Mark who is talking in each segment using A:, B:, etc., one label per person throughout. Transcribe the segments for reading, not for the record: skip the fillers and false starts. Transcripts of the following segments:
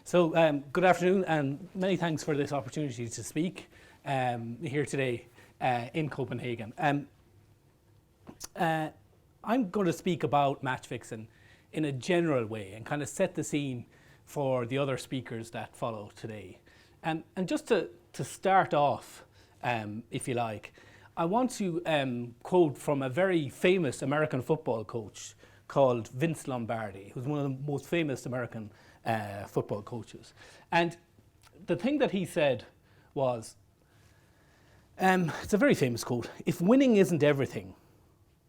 A: So good afternoon, and many thanks for this opportunity to speak here today in Copenhagen. I'm going to speak about match fixing in a general way and kind of set the scene for the other speakers that follow today. And just to start off, if you like, I want to quote from a very famous American football coach called Vince Lombardi, who's one of the most famous American football coaches. And the thing that he said was, it's a very famous quote, "If winning isn't everything,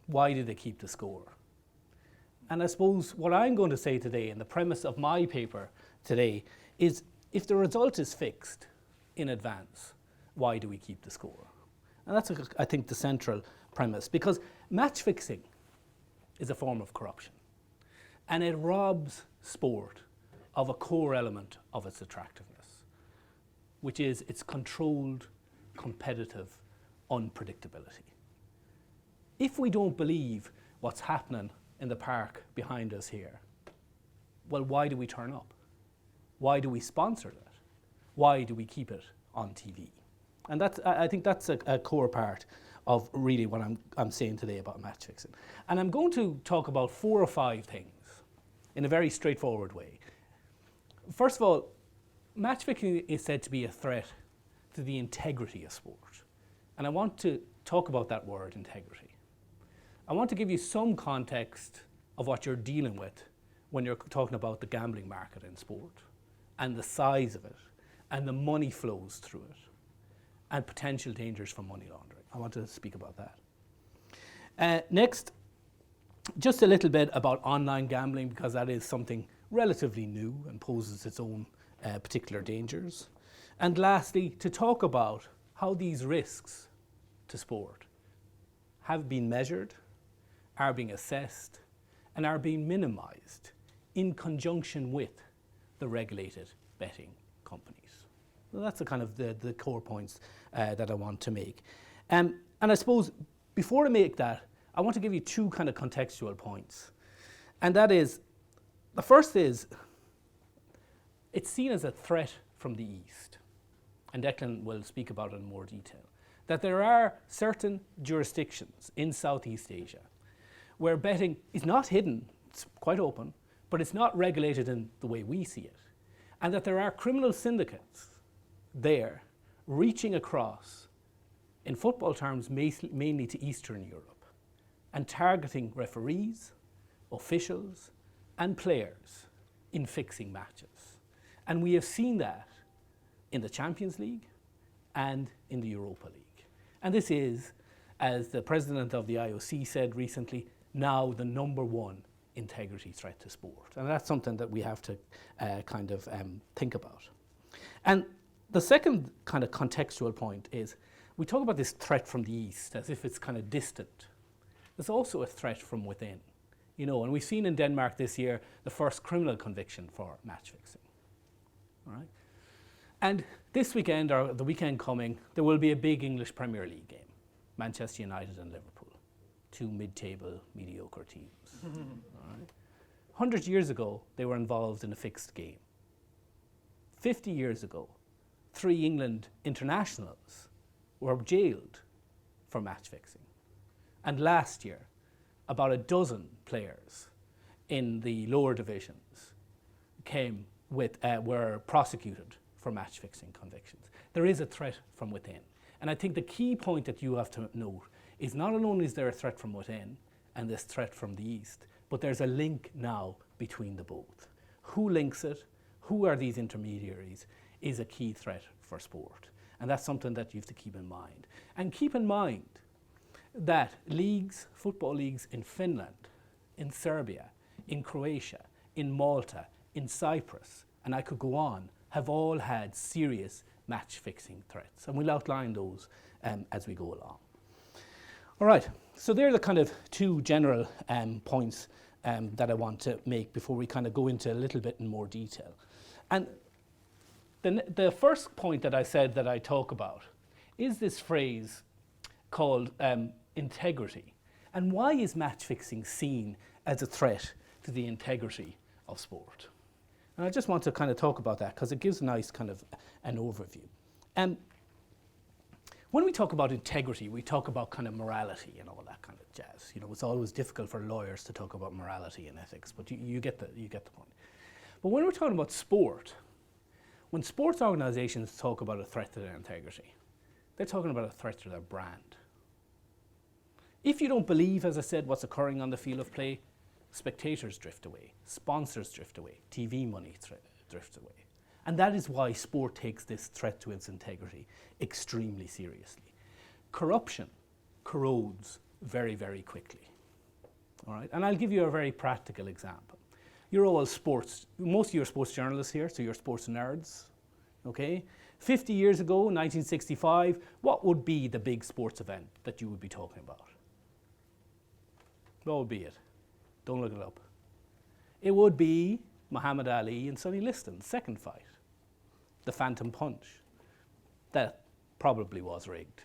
A: why do they keep the score?" And I suppose what I'm going to say today, and the premise of my paper today, is if the result is fixed in advance, why do we keep the score? And that's, I think, the central premise, because match fixing is a form of corruption, and it robs sport of a core element of its attractiveness, which is its controlled, competitive unpredictability. If we don't believe what's happening in the park behind us here, well, why do we turn up? Why do we sponsor it? Why do we keep it on TV? And I think that's a core part of really what I'm saying today about match fixing. And I'm going to talk about 4 or 5 things in a very straightforward way. First of all, match fixing is said to be a threat to the integrity of sport. And I want to talk about that word, integrity. I want to give you some context of what you're dealing with when you're talking about the gambling market in sport, and the size of it, and the money flows through it, and potential dangers from money laundering. I want to speak about that. Next, just a little bit about online gambling, because that is something relatively new and poses its own particular dangers. And lastly, to talk about how these risks to sport have been measured, are being assessed, and are being minimized in conjunction with the regulated betting companies. So that's the kind of the core points that I want to make. And I suppose before I make that, I want to give you 2 kind of contextual points. And that is, the first is, it's seen as a threat from the East. And Declan will speak about it in more detail. That there are certain jurisdictions in Southeast Asia where betting is not hidden, it's quite open, but it's not regulated in the way we see it. And that there are criminal syndicates there reaching across, in football terms, mainly to Eastern Europe, and targeting referees, officials, and players in fixing matches. And we have seen that in the Champions League and in the Europa League. And this is, as the president of the IOC said recently, now the #1 integrity threat to sport. And that's something that we have to think about. And the second kind of contextual point is, we talk about this threat from the East as if it's kind of distant. There's also a threat from within. And we've seen in Denmark this year the first criminal conviction for match fixing. All right? And this weekend, or the weekend coming, there will be a big English Premier League game. Manchester United and Liverpool. 2 mid-table, mediocre teams. All right? 100 years ago, they were involved in a fixed game. 50 years ago, 3 England internationals were jailed for match fixing. And last year, about a dozen players in the lower divisions were prosecuted for match fixing convictions. There is a threat from within. And I think the key point that you have to note is not only is there a threat from within and this threat from the East, but there's a link now between the both. Who links it? Who are these intermediaries? Is a key threat for sport. And that's something that you have to keep in mind. And keep in mind that leagues, football leagues in Finland, in Serbia, in Croatia, in Malta, in Cyprus, and I could go on, have all had serious match fixing threats. And we'll outline those as we go along. All right, so there are the kind of 2 general points that I want to make before we kind of go into a little bit in more detail. And the first point that I said that I talk about is this phrase called integrity. And why is match fixing seen as a threat to the integrity of sport? And I just want to kind of talk about that because it gives a nice kind of an overview. When we talk about integrity, we talk about kind of morality and all that kind of jazz. You know, it's always difficult for lawyers to talk about morality and ethics, but you get the point. But when we're talking about sport, when sports organizations talk about a threat to their integrity, they're talking about a threat to their brand. If you don't believe, as I said, what's occurring on the field of play, spectators drift away, sponsors drift away, TV money drifts away. And that is why sport takes this threat to its integrity extremely seriously. Corruption corrodes very, very quickly. All right? And I'll give you a very practical example. You're all sports, most of you are sports journalists here, so you're sports nerds, okay? 50 years ago, 1965, what would be the big sports event that you would be talking about? What would be it? Don't look it up. It would be Muhammad Ali and Sonny Liston's second fight, the Phantom Punch. That probably was rigged.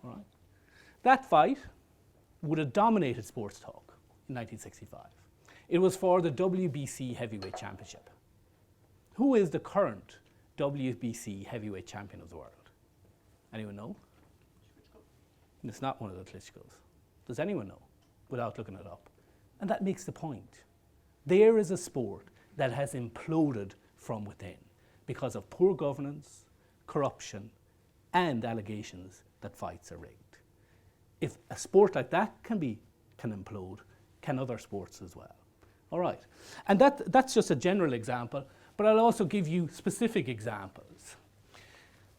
A: All right? That fight would have dominated sports talk in 1965. It was for the WBC Heavyweight Championship. Who is the current WBC Heavyweight Champion of the world? Anyone know? It's not one of the Klitschko's. Does anyone know without looking it up? And that makes the point. There is a sport that has imploded from within because of poor governance, corruption, and allegations that fights are rigged. If a sport like that can implode, can other sports as well? All right, and that's just a general example, but I'll also give you specific examples.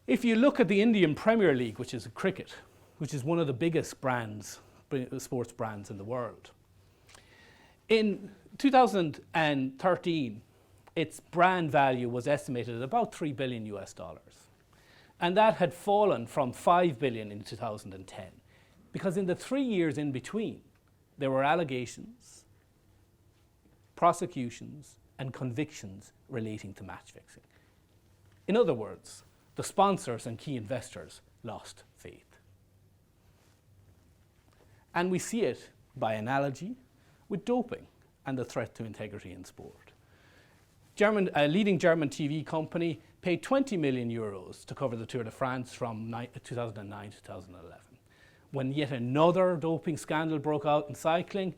A: If you look at the Indian Premier League, which is cricket, which is one of the biggest brands, sports brands in the world, in 2013, its brand value was estimated at about $3 billion US. And that had fallen from 5 billion in 2010. Because in the 3 years in between, there were allegations, prosecutions, and convictions relating to match fixing. In other words, the sponsors and key investors lost faith. And we see it by analogy with doping and the threat to integrity in sport. A leading German TV company paid 20 million euros to cover the Tour de France from 2009 to 2011. When yet another doping scandal broke out in cycling,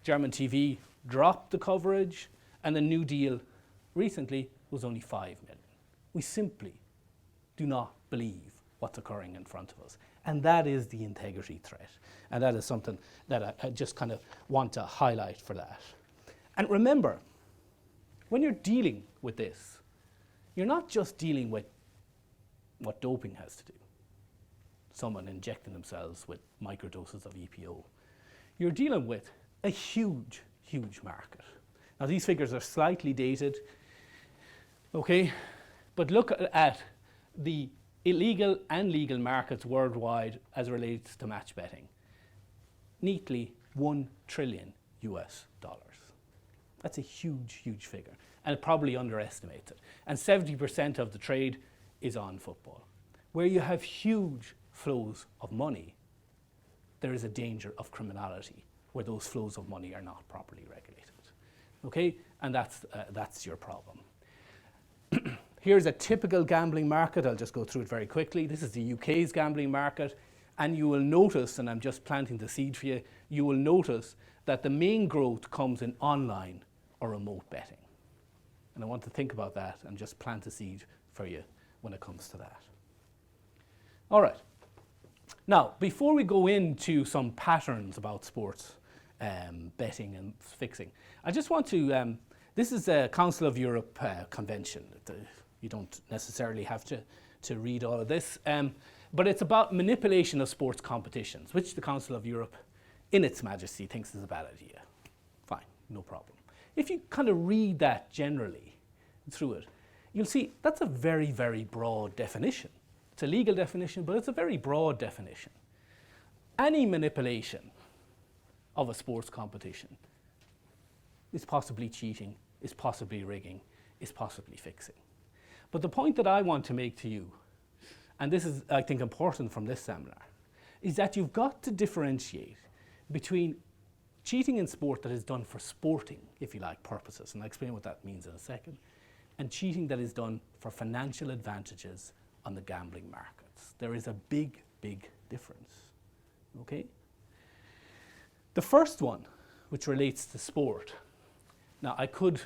A: German TV dropped the coverage, and the new deal recently was only 5 million. We simply do not believe what's occurring in front of us. And that is the integrity threat. And that is something that I just kind of want to highlight for that. And remember, when you're dealing with this, you're not just dealing with what doping has to do. Someone injecting themselves with microdoses of EPO. You're dealing with a huge, huge market. Now these figures are slightly dated, okay? But look at the illegal and legal markets worldwide as it relates to match betting. Neatly, $1 trillion US. That's a huge, huge figure, and it probably underestimates it. And 70% of the trade is on football. Where you have huge flows of money, there is a danger of criminality where those flows of money are not properly regulated. Okay, and that's your problem. Here's a typical gambling market. I'll just go through it very quickly. This is the UK's gambling market, and you will notice, and I'm just planting the seed for you, you will notice that the main growth comes in online or remote betting. And I want to think about that and just plant a seed for you when it comes to that. All right. Now, before we go into some patterns about sports betting and fixing, I just want to, this is a Council of Europe convention. You don't necessarily have to read all of this, but it's about manipulation of sports competitions, which the Council of Europe, in its majesty, thinks is a bad idea. Fine, no problem. If you kind of read that generally through it, you'll see that's a very, very broad definition. It's a legal definition, but it's a very broad definition. Any manipulation of a sports competition is possibly cheating, is possibly rigging, is possibly fixing. But the point that I want to make to you, and this is, I think, important from this seminar, is that you've got to differentiate between cheating in sport that is done for sporting, if you like, purposes, and I'll explain what that means in a second, and cheating that is done for financial advantages on the gambling markets. There is a big, big difference. Okay? The first one, which relates to sport. Now, I could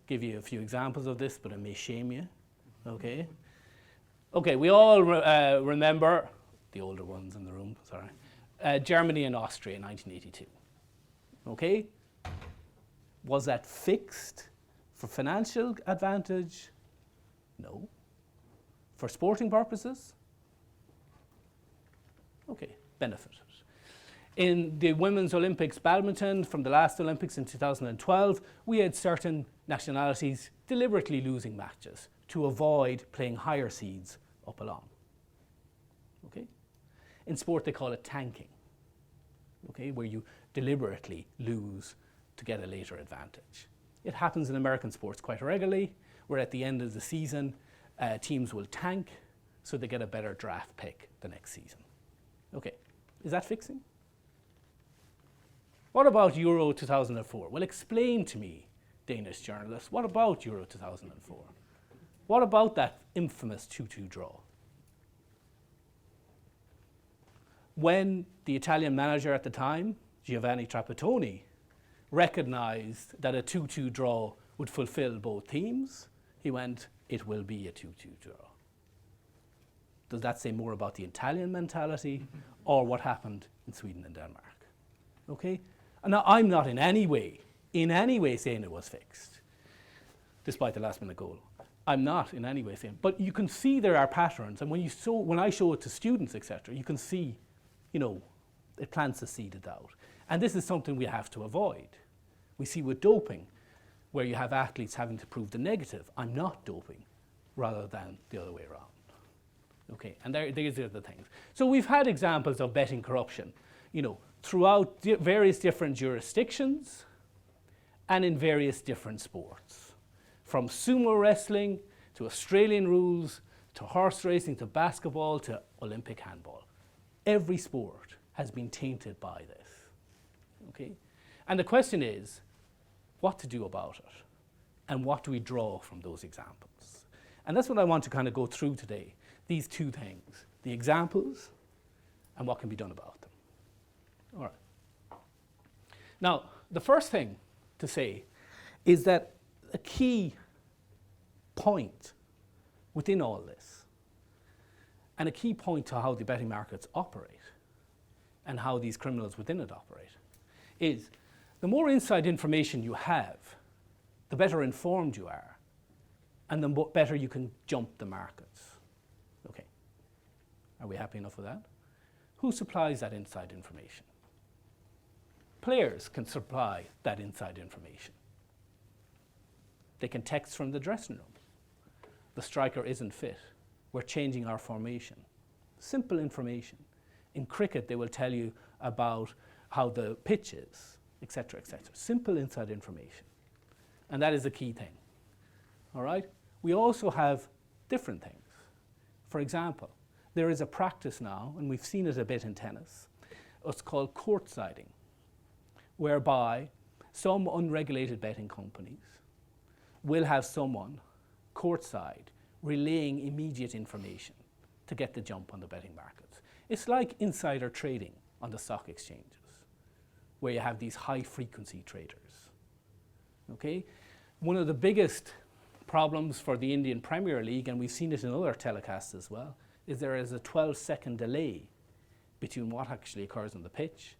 A: give you a few examples of this, but I may shame you. Okay? Okay, we all remember, the older ones in the room, sorry, Germany and Austria in 1982. Okay? Was that fixed for financial advantage? No. For sporting purposes? Okay, benefited. In the Women's Olympics badminton from the last Olympics in 2012, we had certain nationalities deliberately losing matches to avoid playing higher seeds up along. Okay? In sport, they call it tanking, okay, where you deliberately lose to get a later advantage. It happens in American sports quite regularly, where at the end of the season, teams will tank so they get a better draft pick the next season. Okay, is that fixing? What about Euro 2004? Well, explain to me, Danish journalists, what about Euro 2004? What about that infamous 2-2 draw? When the Italian manager at the time, Giovanni Trapattoni, recognized that a 2-2 draw would fulfill both teams, he went, it will be a 2-2 draw. Does that say more about the Italian mentality or what happened in Sweden and Denmark? Okay? And now I'm not in any way saying it was fixed, despite the last minute goal. I'm not in any way saying, but you can see there are patterns, and when I show it to students, etc., you can see, it plants a seed of doubt. And this is something we have to avoid. We see with doping, where you have athletes having to prove the negative, I'm not doping, rather than the other way around. Okay, and these are the things. So we've had examples of betting corruption, throughout various different jurisdictions and in various different sports. From sumo wrestling to Australian rules to horse racing to basketball to Olympic handball. Every sport has been tainted by this. Okay? And the question is, what to do about it? And what do we draw from those examples? And that's what I want to kind of go through today. These two things, the examples and what can be done about them. All right. Now, the first thing to say is that a key point within all this, and a key point to how the betting markets operate and how these criminals within it operate, is the more inside information you have, the better informed you are, and the better you can jump the markets. Okay. Are we happy enough with that? Who supplies that inside information? Players can supply that inside information. They can text from the dressing room. The striker isn't fit. We're changing our formation. Simple information. In cricket, they will tell you about how the pitch is, etc., etc. Simple inside information. And that is the key thing. All right? We also have different things. For example, there is a practice now, and we've seen it a bit in tennis, it's called court-siding, whereby some unregulated betting companies will have someone courtside relaying immediate information to get the jump on the betting markets. It's like insider trading on the stock exchanges, where you have these high-frequency traders. Okay? One of the biggest problems for the Indian Premier League, and we've seen it in other telecasts as well, is there is a 12-second delay between what actually occurs on the pitch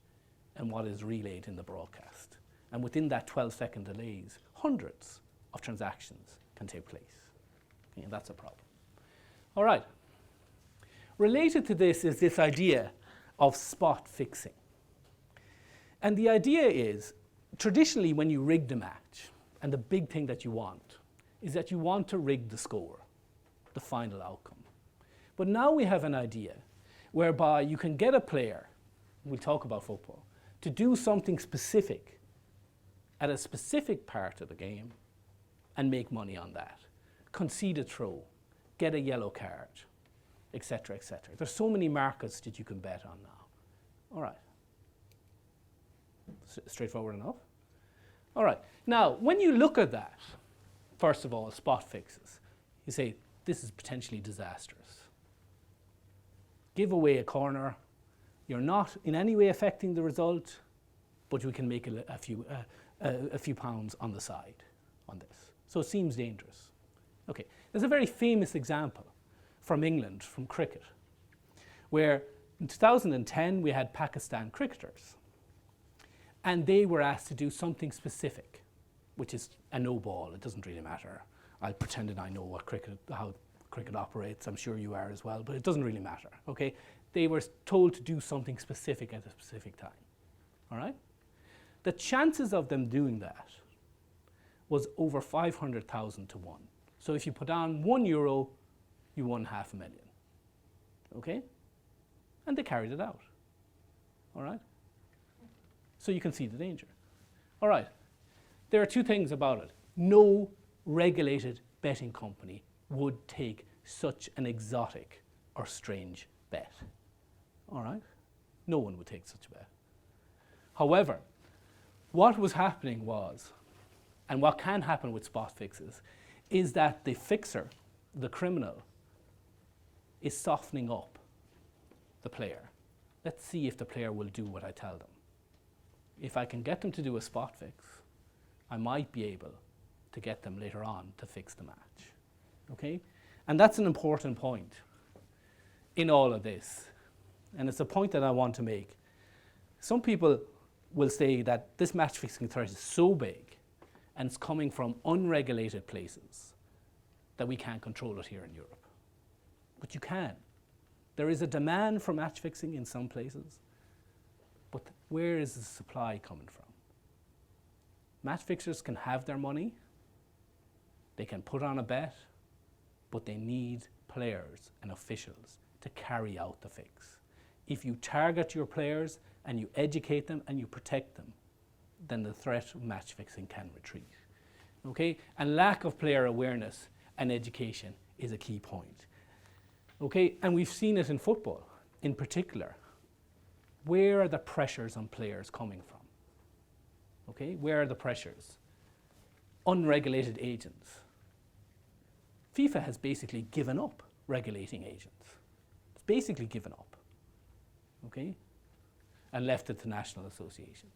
A: and what is relayed in the broadcast. And within that 12-second delays, hundreds of transactions can take place. Okay, and that's a problem. All right. Related to this is this idea of spot fixing. And the idea is, traditionally when you rigged a match, and the big thing that you want is that you want to rig the score, the final outcome. But now we have an idea whereby you can get a player, we'll talk about football, to do something specific at a specific part of the game and make money on that. Concede a throw, get a yellow card, etc., etc. There's so many markets that you can bet on now. All right. Straightforward enough? All right. Now, when you look at that, first of all, spot fixes. You say, this is potentially disastrous. Give away a corner. You're not in any way affecting the result, but we can make a few pounds on the side on this. So it seems dangerous. Okay, there's a very famous example from England, from cricket, where in 2010 we had Pakistan cricketers, and they were asked to do something specific, which is a no ball. It doesn't really matter. I'll pretend that I know how cricket operates. I'm sure you are as well, but it doesn't really matter. Okay, they were told to do something specific at a specific time. All right. The chances of them doing that was over 500,000 to 1. So if you put on €1, you won $500,000. Okay? And they carried it out. All right? So you can see the danger. All right. There are two things about it. No regulated betting company would take such an exotic or strange bet. All right? No one would take such a bet. However, what was happening was, and what can happen with spot fixes, is that the fixer, the criminal, is softening up the player. Let's see if the player will do what I tell them. If I can get them to do a spot fix, I might be able to get them later on to fix the match. Okay? And that's an important point in all of this. And it's a point that I want to make. Some people will say that this match fixing threat is so big and it's coming from unregulated places that we can't control it here in Europe. But you can. There is a demand for match fixing in some places, but where is the supply coming from? Match fixers can have their money, they can put on a bet, but they need players and officials to carry out the fix. If you target your players and you educate them and you protect them, then the threat of match fixing can retreat. Okay? And lack of player awareness and education is a key point. Okay? And we've seen it in football in particular. Where are the pressures on players coming from? Okay? Where are the pressures? Unregulated agents. FIFA has basically given up regulating agents. It's basically given up. Okay? And left it to national associations.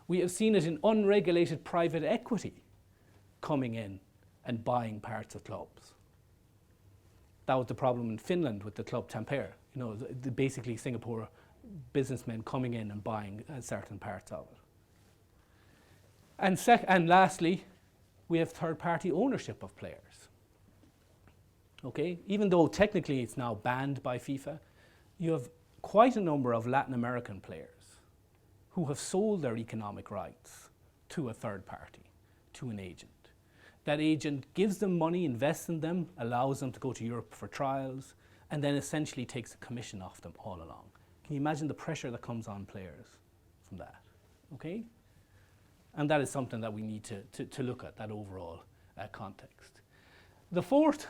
A: We have seen it in unregulated private equity coming in and buying parts of clubs. That was the problem in Finland with the club Tampere. You know, basically Singapore businessmen coming in and buying certain parts of it. And lastly, we have third-party ownership of players. Okay, even though technically it's now banned by FIFA, you have quite a number of Latin American players who have sold their economic rights to a third party, to an agent. That agent gives them money, invests in them, allows them to go to Europe for trials, and then essentially takes a commission off them all along. Can you imagine the pressure that comes on players from that? Okay? And that is something that we need to look at, that overall context. The fourth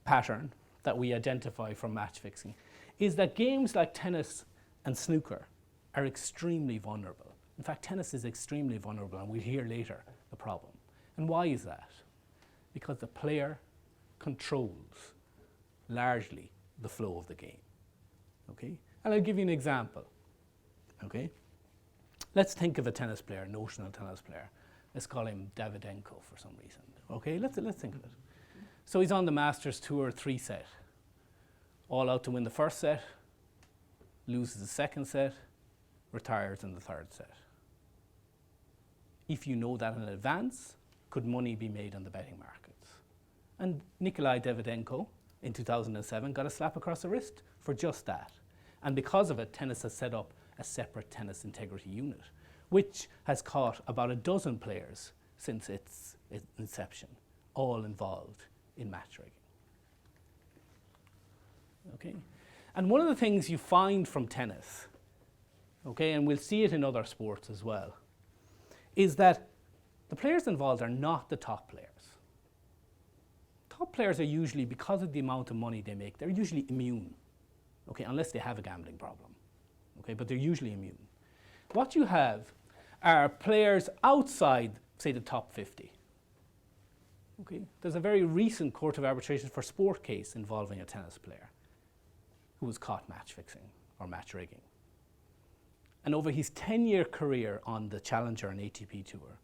A: pattern that we identify from match fixing is that games like tennis and snooker are extremely vulnerable. In fact, tennis is extremely vulnerable, and we'll hear later the problem. And why is that? Because the player controls largely the flow of the game. Okay? And I'll give you an example. Okay? Let's think of a tennis player, notional tennis player. Let's call him Davydenko for some reason. Okay? Let's think of it. So he's on the Masters Tour 3 set. All out to win the first set, loses the second set, retires in the third set. If you know that in advance, could money be made on the betting markets? And Nikolai Davydenko in 2007 got a slap across the wrist for just that. And because of it, tennis has set up a separate tennis integrity unit, which has caught about a dozen players since its inception, all involved in match rigging. Okay? And one of the things you find from tennis, okay, and we'll see it in other sports as well, is that the players involved are not the top players. Top players are usually, because of the amount of money they make, they're usually immune, okay, unless they have a gambling problem, okay, but they're usually immune. What you have are players outside, say, the top 50, Okay? There's a very recent Court of Arbitration for Sport case involving a tennis player who was caught match fixing or match rigging. And over his 10-year career on the Challenger and ATP Tour,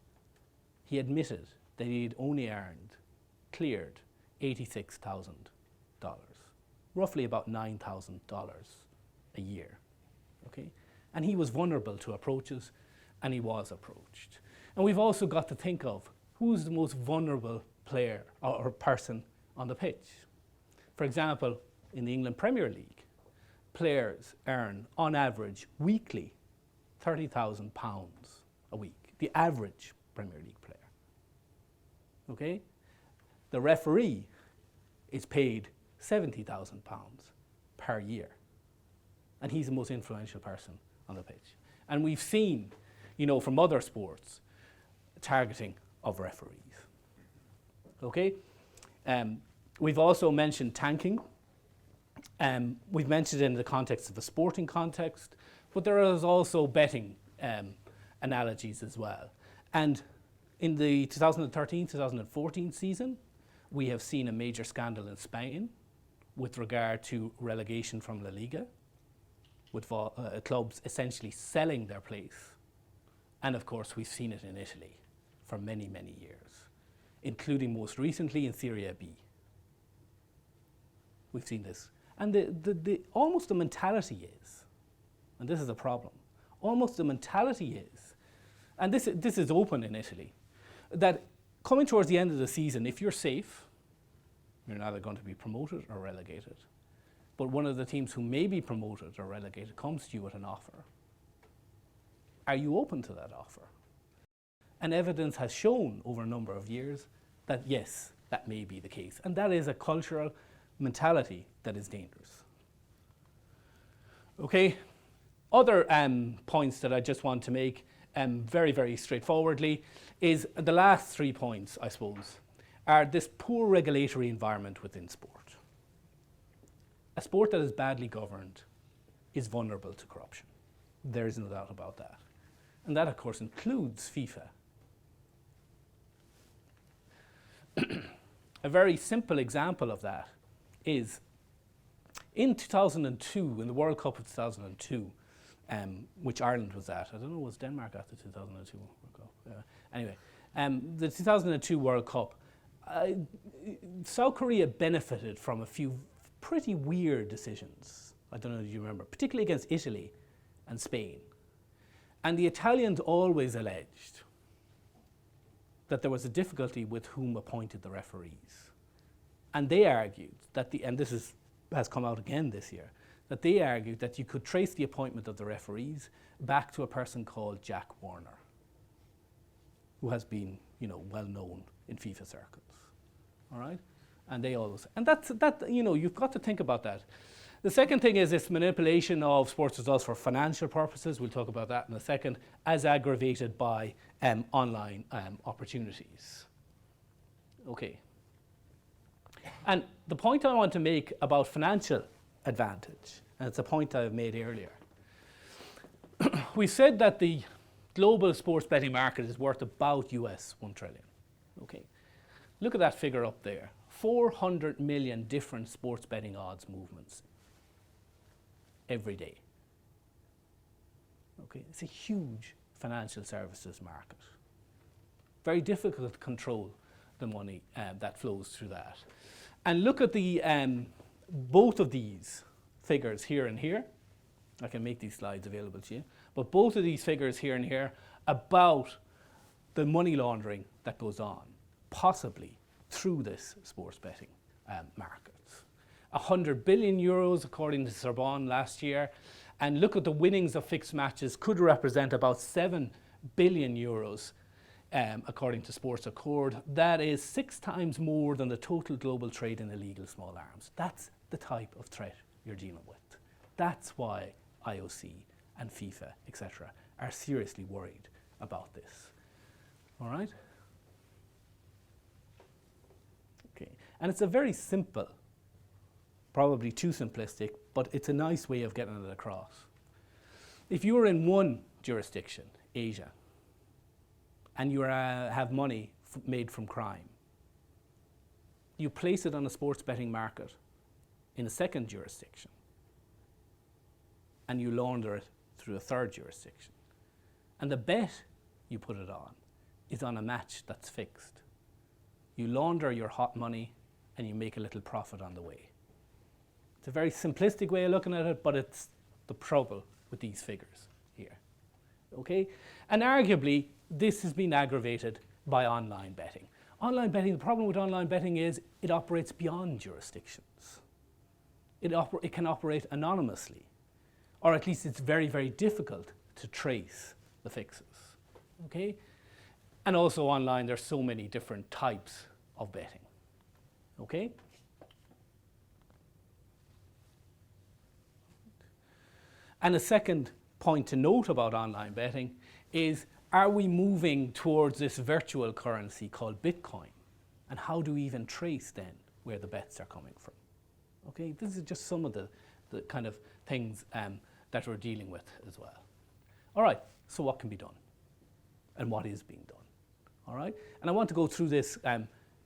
A: he admitted that he'd only cleared $86,000, roughly about $9,000 a year. Okay? And he was vulnerable to approaches, and he was approached. And we've also got to think of who's the most vulnerable player or person on the pitch. For example, in the England Premier League, players earn, on average, weekly, £30,000 a week, the average Premier League player. Okay? The referee is paid £70,000 per year, and he's the most influential person on the pitch. And we've seen, from other sports, targeting of referees. Okay? We've also mentioned tanking. We've mentioned it in the context of a sporting context, but there is also betting analogies as well. And in the 2013-2014 season, we have seen a major scandal in Spain with regard to relegation from La Liga, with clubs essentially selling their place. And of course, we've seen it in Italy for many, many years, including most recently in Serie B. We've seen this. And almost the mentality is, and this is a problem, almost the mentality is, and this is open in Italy, that coming towards the end of the season, if you're safe, you're neither going to be promoted or relegated. But one of the teams who may be promoted or relegated comes to you with an offer. Are you open to that offer? And evidence has shown over a number of years that yes, that may be the case. And that is a cultural mentality that is dangerous. Okay, other points that I just want to make very, very straightforwardly is the last 3 points, I suppose, are this poor regulatory environment within sport. A sport that is badly governed is vulnerable to corruption. There is no doubt about that. And that, of course, includes FIFA. A very simple example of that is in 2002, in the World Cup of 2002, which Ireland was at. I don't know, was Denmark at the 2002 World Cup? Anyway, the 2002 World Cup, South Korea benefited from a few pretty weird decisions. I don't know if you remember, particularly against Italy and Spain. And the Italians always alleged that there was a difficulty with whom appointed the referees. And they argued that and this has come out again this year, that they argued that you could trace the appointment of the referees back to a person called Jack Warner, who has been, well known in FIFA circles. All right? And they always, and you've got to think about that. The second thing is this manipulation of sports results for financial purposes. We'll talk about that in a second, as aggravated by online opportunities. Okay. And the point I want to make about financial advantage, and it's a point I've made earlier. We said that the global sports betting market is worth about US 1 trillion. Okay. Look at that figure up there. 400 million different sports betting odds movements every day. Okay, it's a huge financial services market. Very difficult to control the money that flows through that. And look at the both of these figures here and here. I can make these slides available to you. But both of these figures here and here about the money laundering that goes on, possibly through this sports betting market. 100 billion euros according to Sorbonne last year. And look at the winnings of fixed matches could represent about 7 billion euros according to Sports Accord. That is 6 times more than the total global trade in illegal small arms. That's the type of threat you're dealing with. That's why IOC and FIFA, etc., are seriously worried about this. All right? Okay. And it's a very simple, probably too simplistic, but it's a nice way of getting it across. If you are in one jurisdiction, Asia, and you have money made from crime, you place it on a sports betting market in a second jurisdiction, and you launder it through a third jurisdiction. And the bet you put it on is on a match that's fixed. You launder your hot money and you make a little profit on the way. It's a very simplistic way of looking at it, but it's the trouble with these figures here. Okay? And arguably, this has been aggravated by online betting. Online betting, the problem with online betting is it operates beyond jurisdictions. It can operate anonymously, or at least it's very, very difficult to trace the fixes. Okay? And also online, there's so many different types of betting. Okay? And a second point to note about online betting is, are we moving towards this virtual currency called Bitcoin? And how do we even trace then where the bets are coming from? Okay, this is just some of the kind of things that we're dealing with as well. All right, so what can be done? And what is being done? All right, and I want to go through this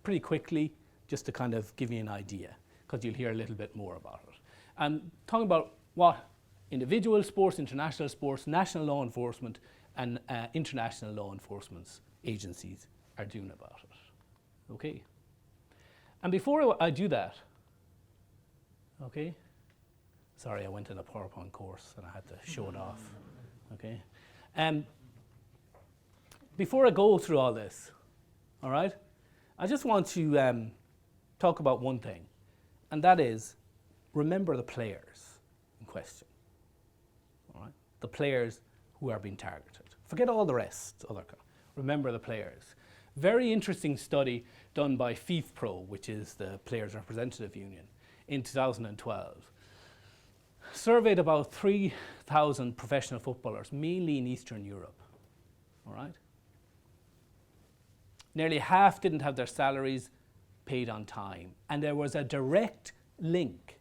A: pretty quickly just to kind of give you an idea, because you'll hear a little bit more about it. I'm talking about what individual sports, international sports, national law enforcement, and international law enforcement agencies are doing about it. Okay? And before I do that, okay? Sorry, I went in a PowerPoint course and I had to show it off. Okay? Before I go through all this, all right, I just want to talk about one thing, and that is, remember the players in question. All right? The players who are being targeted. Forget all the rest. Remember the players. Very interesting study done by FIFPro, which is the Players Representative Union, in 2012. Surveyed about 3,000 professional footballers, mainly in Eastern Europe. All right? Nearly half didn't have their salaries paid on time, and there was a direct link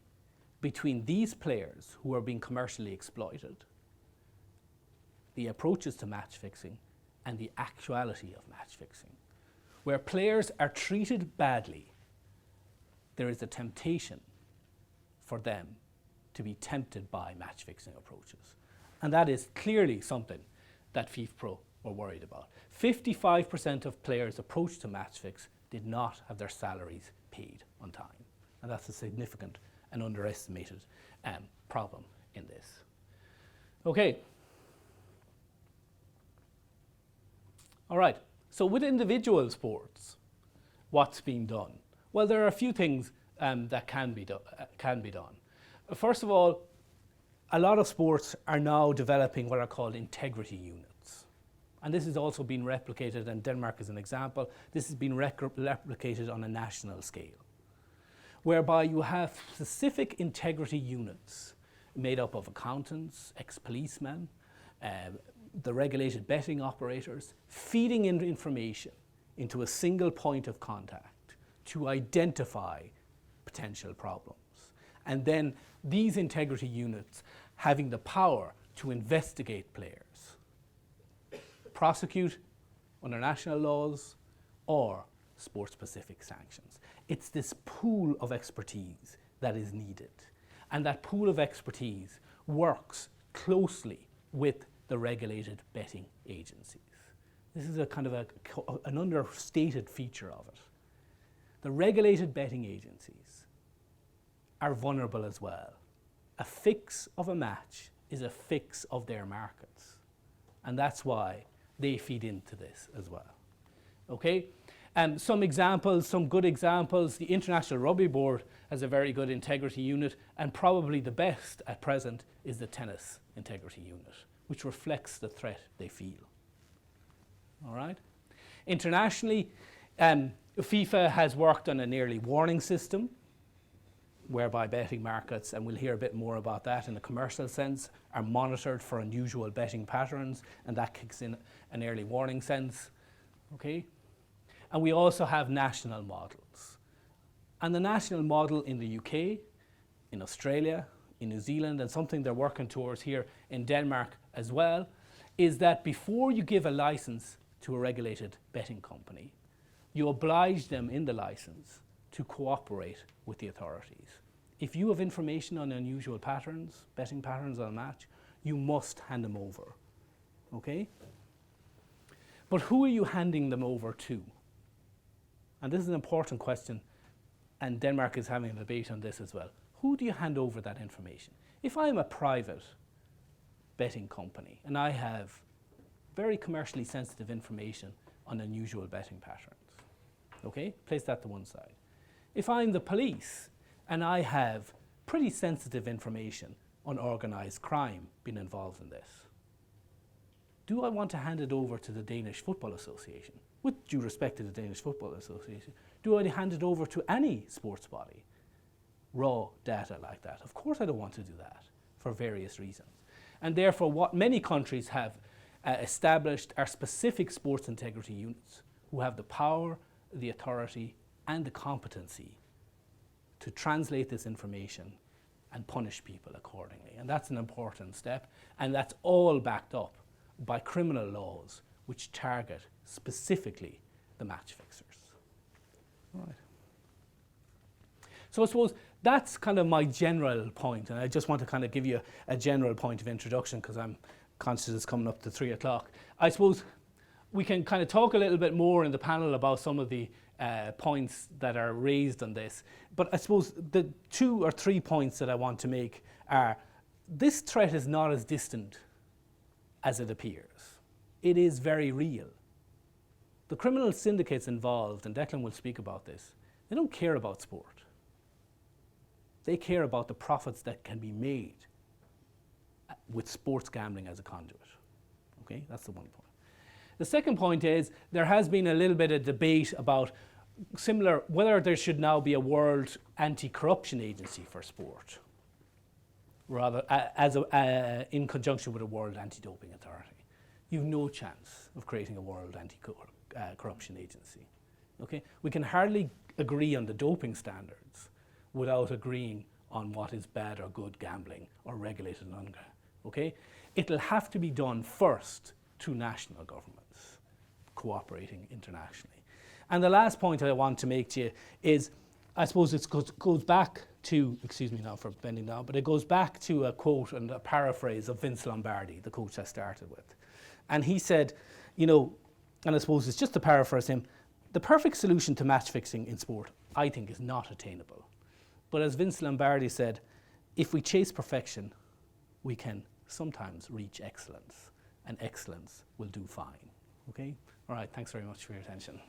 A: between these players who are being commercially exploited, the approaches to match fixing, and the actuality of match fixing. Where players are treated badly, there is a temptation for them to be tempted by match fixing approaches. And that is clearly something that FIFPro were worried about. 55% of players approached to match fix did not have their salaries paid on time. And that's a significant and underestimated problem in this. Okay. All right, so with individual sports, what's being done? Well, there are a few things that can be done. First of all, a lot of sports are now developing what are called integrity units. And this has also been replicated, and Denmark is an example. This has been replicated on a national scale, whereby you have specific integrity units made up of accountants, ex-policemen, the regulated betting operators, feeding in information into a single point of contact to identify potential problems. And then these integrity units having the power to investigate players, prosecute under national laws, or sport-specific sanctions. It's this pool of expertise that is needed. And that pool of expertise works closely with the regulated betting agencies. This is a kind of an understated feature of it. The regulated betting agencies are vulnerable as well. A fix of a match is a fix of their markets. And that's why they feed into this as well. Okay? Some examples, some good examples. The International Rugby Board has a very good integrity unit, and probably the best at present is the Tennis Integrity Unit, which reflects the threat they feel. All right? Internationally, FIFA has worked on an early warning system, whereby betting markets, and we'll hear a bit more about that in a commercial sense, are monitored for unusual betting patterns, and that kicks in an early warning sense. Okay? And we also have national models. And the national model in the UK, in Australia, in New Zealand, and something they're working towards here in Denmark as well, is that before you give a license to a regulated betting company, you oblige them in the license to cooperate with the authorities. If you have information on unusual patterns, betting patterns on a match, you must hand them over, okay? But who are you handing them over to? And this is an important question, and Denmark is having a debate on this as well. Who do you hand over that information? If I'm a private betting company and I have very commercially sensitive information on unusual betting patterns, okay? Place that to one side. If I'm the police and I have pretty sensitive information on organised crime being involved in this, do I want to hand it over to the Danish Football Association? With due respect to the Danish Football Association, do I hand it over to any sports body? Raw data like that. Of course I don't want to do that for various reasons. And therefore what many countries have established are specific sports integrity units who have the power, the authority and the competency to translate this information and punish people accordingly. And that's an important step, and that's all backed up by criminal laws which target specifically the match fixers. All right. So I suppose that's kind of my general point, and I just want to kind of give you a general point of introduction because I'm conscious it's coming up to 3 o'clock. I suppose we can kind of talk a little bit more in the panel about some of the points that are raised on this. But I suppose the 2 or 3 points that I want to make are, this threat is not as distant as it appears. It is very real. The criminal syndicates involved, and Declan will speak about this, they don't care about sport. They care about the profits that can be made with sports gambling as a conduit. Okay, that's the one point. The second point is, there has been a little bit of debate about whether there should now be a world anti-corruption agency for sport, rather in conjunction with a world anti-doping authority. You've no chance of creating a world anti-corruption agency. Okay, we can hardly agree on the doping standards without agreeing on what is bad or good gambling or regulated and unregulated. Okay, it'll have to be done first through national governments cooperating internationally. And the last point I want to make to you is, I suppose it goes back to, excuse me now for bending down, but it goes back to a quote and a paraphrase of Vince Lombardi, the coach I started with. And he said, you know, and I suppose it's just to paraphrase him, the perfect solution to match fixing in sport, I think, is not attainable. But as Vince Lombardi said, if we chase perfection, we can sometimes reach excellence, and excellence will do fine. Okay? All right, thanks very much for your attention.